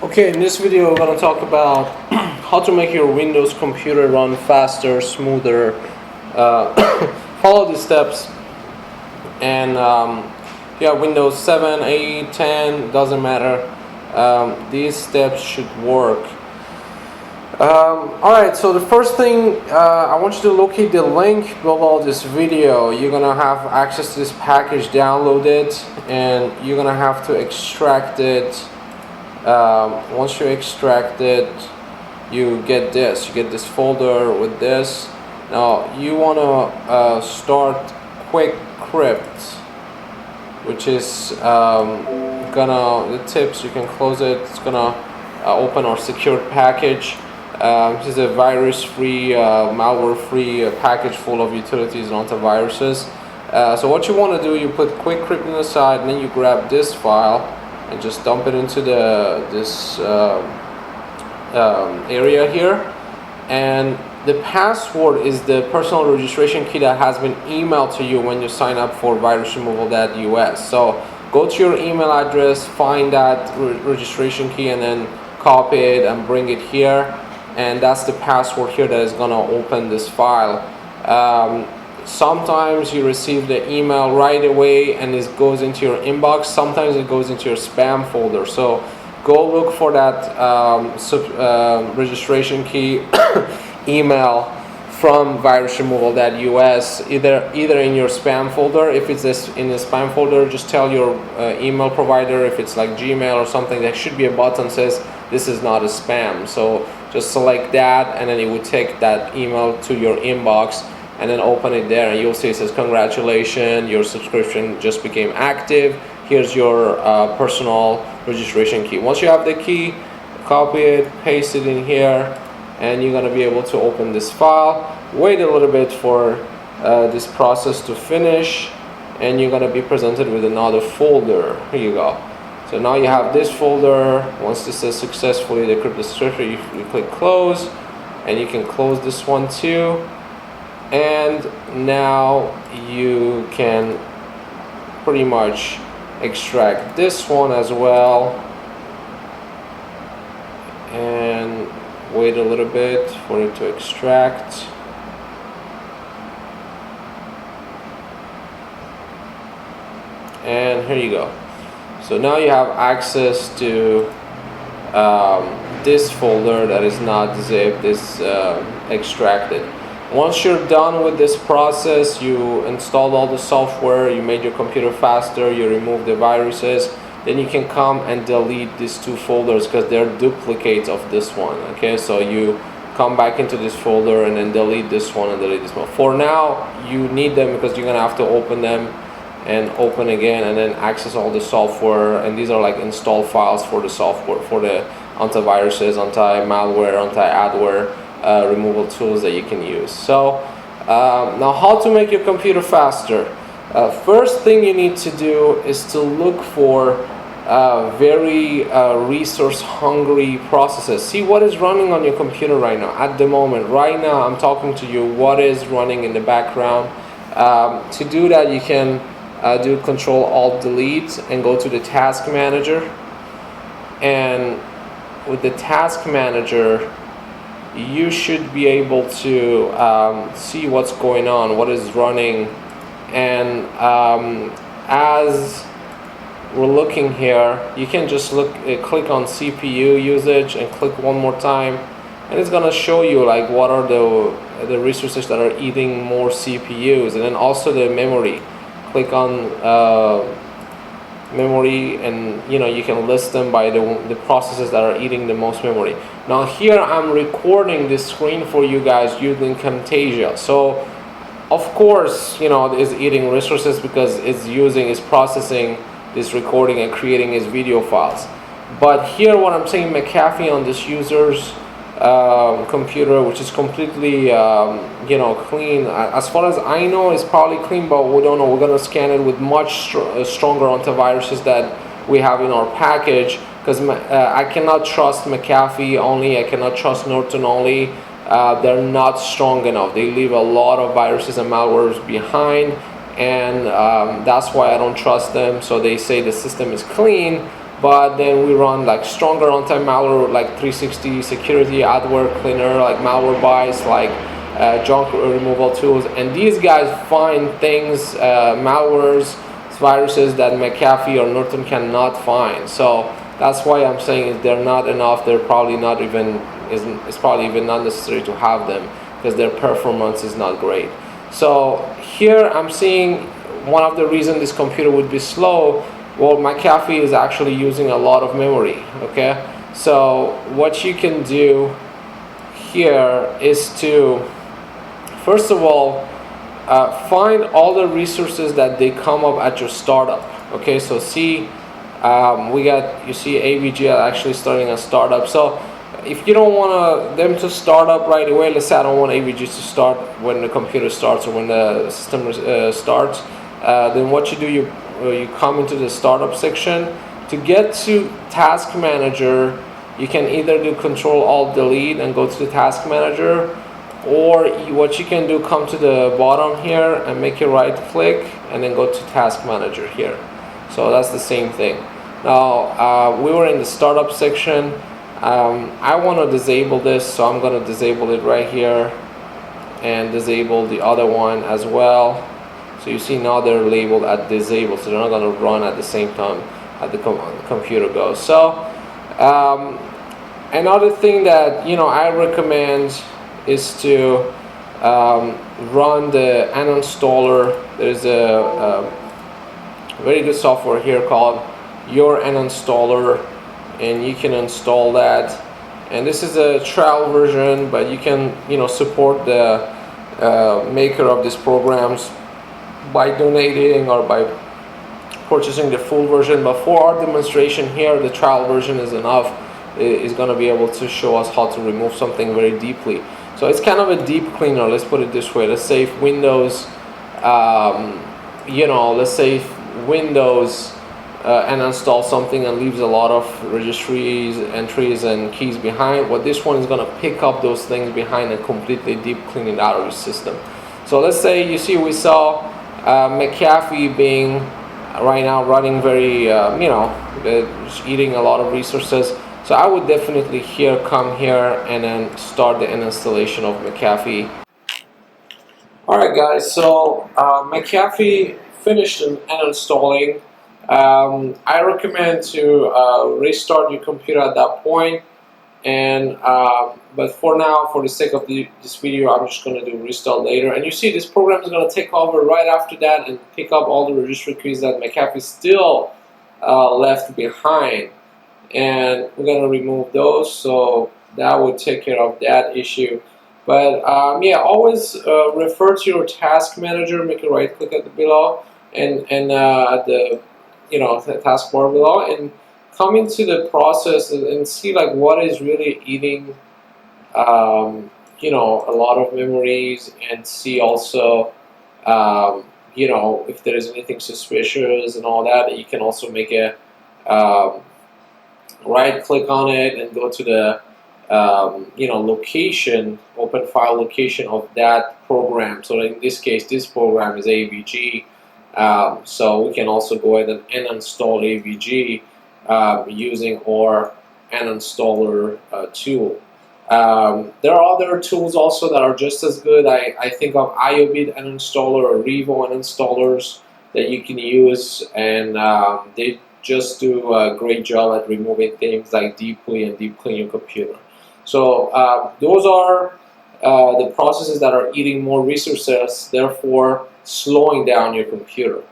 Okay, in this video we're going to talk about how to make your Windows computer run faster, smoother. Follow these steps, and yeah, Windows 7, 8, 10, doesn't matter. These steps should work. Alright, so the first thing, I want you to locate the link below this video. You're going to have access to this package, download it, and you're going to have to extract it. Once you extract it, you get this. You get this folder with this. Now you want to start Quick Crypt, which is the tips. You can close it. It's gonna open our secured package. This is a virus-free, malware-free package full of utilities and antiviruses. So what you want to do, you put Quick Crypt on the side, and then you grab this file and just dump it into this area here. And the password is the personal registration key that has been emailed to you when you sign up for virusremoval.us. So go to your email address, find that registration key, and then copy it and bring it here. And that's the password here that is going to open this file. Sometimes you receive the email right away and it goes into your inbox. Sometimes it goes into your spam folder. So go look for that registration key email from virusremoval.us, either in your spam folder. If it's in the spam folder, just tell your email provider. If it's like Gmail or something, there should be a button that says this is not a spam. So just select that, and then it would take that email to your inbox, and then open it there, and you'll see it says congratulations, your subscription just became active. Here's your personal registration key. Once you have the key, copy it, paste it in here, and you're going to be able to open this file. Wait a little bit for this process to finish, and you're going to be presented with another folder. Here you go. So now you have this folder. Once this says successfully decrypted subscription, you click close, and you can close this one too. And now you can pretty much extract this one as well, and wait a little bit for it to extract. And here you go. So now you have access to this folder that is not zipped, is extracted. Once you're done with this process, you installed all the software, you made your computer faster, you removed the viruses, then you can come and delete these two folders because they're duplicates of this one. Okay, so you come back into this folder and then delete this one and delete this one. For now, you need them because you're gonna have to open them and open again and then access all the software. And these are like install files for the software, for the antiviruses, anti-malware, anti-adware removal tools that you can use. So now how to make your computer faster. First thing you need to do is to look for very resource hungry processes. See what is running on your computer right now. At the moment, right now I'm talking to you, what is running in the background. To do that, you can do Control-Alt-Delete and go to the Task Manager. And with the Task Manager, you should be able to see what's going on, what is running. And as we're looking here, you can just click on CPU usage and click one more time, and it's gonna show you like what are the resources that are eating more CPUs, and then also the memory. Click on memory, and you can list them by the processes that are eating the most memory. Now here I'm recording this screen for you guys using Camtasia. So of course it's eating resources because it's processing this recording and creating its video files. But here what I'm saying, McAfee on this user's computer, which is completely clean. As far as I know, it's probably clean, but we don't know. We're gonna scan it with much stronger antiviruses that we have in our package, because I cannot trust McAfee only, I cannot trust Norton only. They're not strong enough. They leave a lot of viruses and malwares behind, and that's why I don't trust them. So they say the system is clean, but then we run like stronger runtime malware like 360 security, adware cleaner, like Malwarebytes, like junk removal tools, and these guys find things, malwares, viruses that McAfee or Norton cannot find. So that's why I'm saying they're not enough. They're probably not even, it's probably even not necessary to have them because their performance is not great. So here I'm seeing one of the reasons this computer would be slow. Well, McAfee is actually using a lot of memory. Okay, so what you can do here is to, first of all, find all the resources that they come up at your startup. Okay, so see, you see AVG actually starting a startup. So if you don't want them to start up right away, let's say I don't want AVG to start when the computer starts or when the system starts, then what you do, you come into the startup section. To get to Task Manager, you can either do Control-Alt-Delete and go to the Task Manager, or what you can do, come to the bottom here and make a right click and then go to Task Manager here. So that's the same thing. Now we were in the startup section. I want to disable this, so I'm going to disable it right here and disable the other one as well. So you see now they're labeled as disabled, so they're not going to run at the same time as the computer goes. So another thing that I recommend is to run the uninstaller. There's a very good software here called Your Uninstaller, and you can install that. And this is a trial version, but you can support the maker of these programs by donating or by purchasing the full version. But for our demonstration here, the trial version is enough. It is going to be able to show us how to remove something very deeply. So it's kind of a deep cleaner, let's put it this way. Let's say if Windows, let's say if Windows uninstall something and leaves a lot of registries, entries, and keys behind, what this one is going to pick up those things behind and completely deep clean it out of your system. So let's say we saw McAfee being right now running very, eating a lot of resources. So I would definitely come here and then start the installation of McAfee. Alright guys, so McAfee finished uninstalling. I recommend to restart your computer at that point. And but for now, for the sake of this video, I'm just going to do restart later. And you see this program is going to take over right after that and pick up all the registry keys that McAfee still left behind. And we're going to remove those, so that would take care of that issue. But yeah, always refer to your task manager, make a right click at the below and at the the taskbar below, and come into the process and see like what is really eating a lot of memories, and see also if there is anything suspicious and all that. You can also make a right click on it and go to the location, open file location of that program. So in this case, this program is AVG. So we can also go ahead and uninstall AVG using our uninstaller tool. There are other tools also that are just as good. I think of IOBIT uninstaller or Revo uninstallers that you can use, and they just do a great job at removing things like deeply and deep clean your computer. So those are the processes that are eating more resources, therefore slowing down your computer.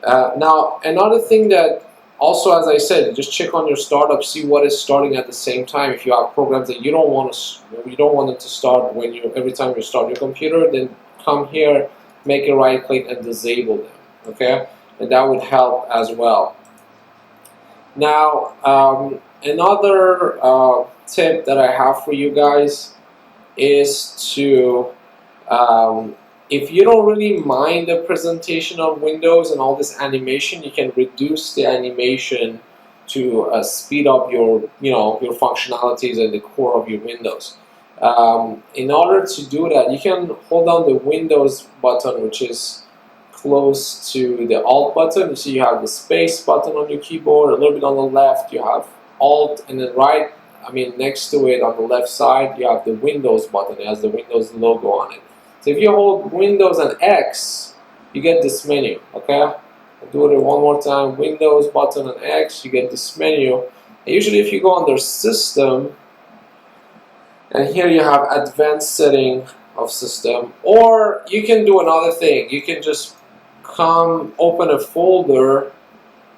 Now, another thing that also, as I said, just check on your startup, see what is starting at the same time. If you have programs that you don't want them to start every time you start your computer, then come here, make a right click and disable them. Okay, and that would help as well. Now, another tip that I have for you guys is to, if you don't really mind the presentation of Windows and all this animation, you can reduce the animation to speed up your functionalities at the core of your Windows. In order to do that, you can hold down the Windows button, which is close to the Alt button. You see you have the space button on your keyboard. A little bit on the left you have Alt, and then next to it on the left side you have the Windows button. It has the Windows logo on it. So if you hold Windows and X, you get this menu. Okay, I'll do it one more time. Windows button and X, you get this menu. And usually if you go under System, and here you have Advanced Setting of System, or you can do another thing. You can just open a folder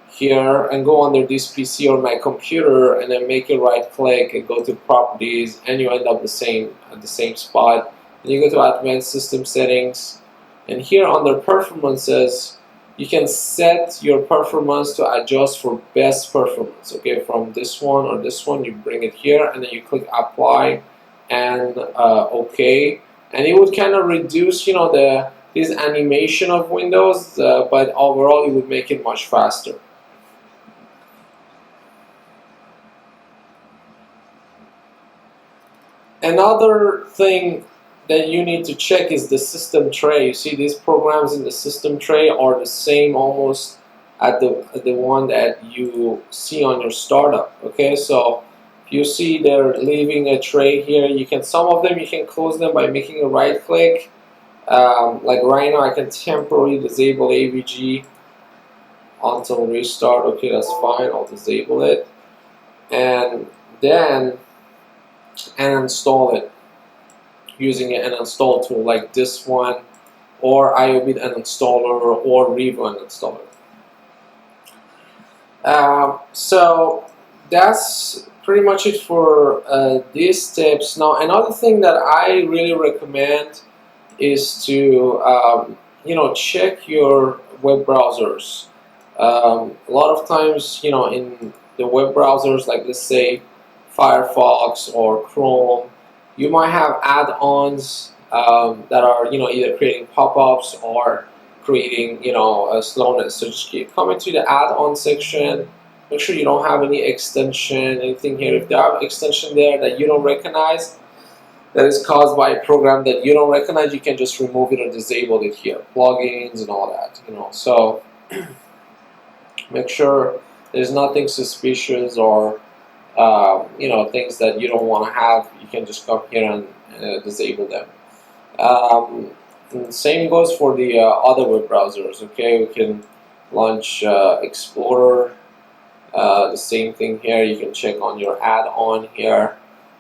here and go under this PC or my computer, and then make a right click and go to Properties, and you end up at the same spot. And you go to Advanced System Settings, and here under Performances you can set your performance to adjust for best performance. Okay, from this one or this one, you bring it here, and then you click Apply and OK, and it would kind of reduce, this animation of Windows, but overall it would make it much faster. Another thing that you need to check is the system tray. You see these programs in the system tray are the same almost at the one that you see on your startup. Okay, so if you see they're leaving a tray here, some of them you can close them by making a right click. Like right now I can temporarily disable AVG until restart. Okay, that's fine, I'll disable it, and then install it using an uninstall tool like this one, or IOB uninstaller, or Revo uninstaller. So that's pretty much it for these tips. Now another thing that I really recommend is to check your web browsers. A lot of times, in the web browsers, like let's say Firefox or Chrome, you might have add-ons that are either creating pop-ups or creating a slowness. So just keep coming to the add-on section. Make sure you don't have any extension, anything here. If there are extension there that you don't recognize, that is caused by a program that you don't recognize, you can just remove it or disable it here. Plugins and all that, So make sure there's nothing suspicious or things that you don't want to have. You can just come here and disable them. And the same goes for the other web browsers. Okay, we can launch Explorer. The same thing here. You can check on your add-on here.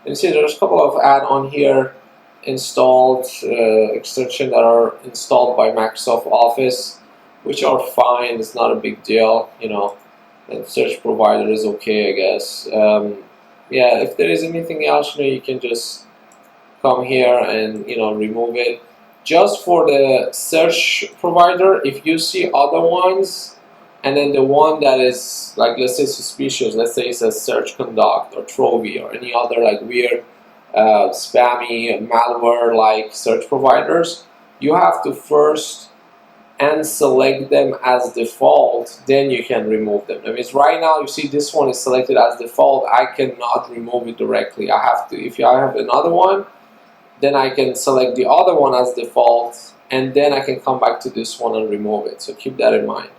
And see there's a couple of add-on here installed, extension that are installed by Microsoft Office, which are fine. It's not a big deal, and search provider is okay, I guess. Yeah, if there is anything else, you can just come here and remove it. Just for the search provider, if you see other ones, and then the one that is like, let's say suspicious, let's say it says Search Conduct or Trovy or any other like weird spammy malware like search providers, you have to first select them as default, then you can remove them. That means right now you see this one is selected as default, I cannot remove it directly. I have to, if I have another one, then I can select the other one as default, and then I can come back to this one and remove it. So keep that in mind.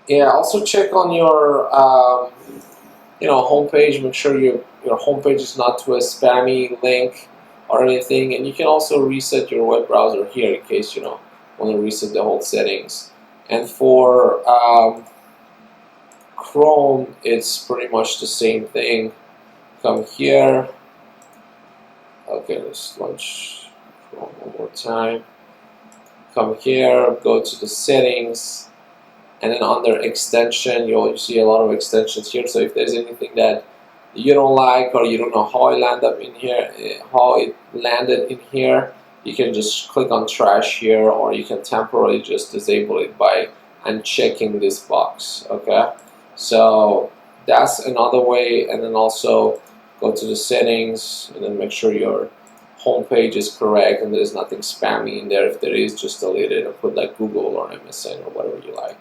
Yeah, also check on your homepage. Make sure your homepage is not to a spammy link or anything, and you can also reset your web browser here in case want to reset the whole settings. And for Chrome, it's pretty much the same thing. Come here. Okay, let's launch Chrome one more time. Come here, go to the settings, and then under extension, you'll see a lot of extensions here. So if there's anything that you don't like or you don't know how it landed in here, you can just click on trash here, or you can temporarily just disable it by unchecking this box. Okay, so that's another way. And then also go to the settings and then make sure your home page is correct and there's nothing spammy in there. If there is, just delete it and put like Google or MSN or whatever you like.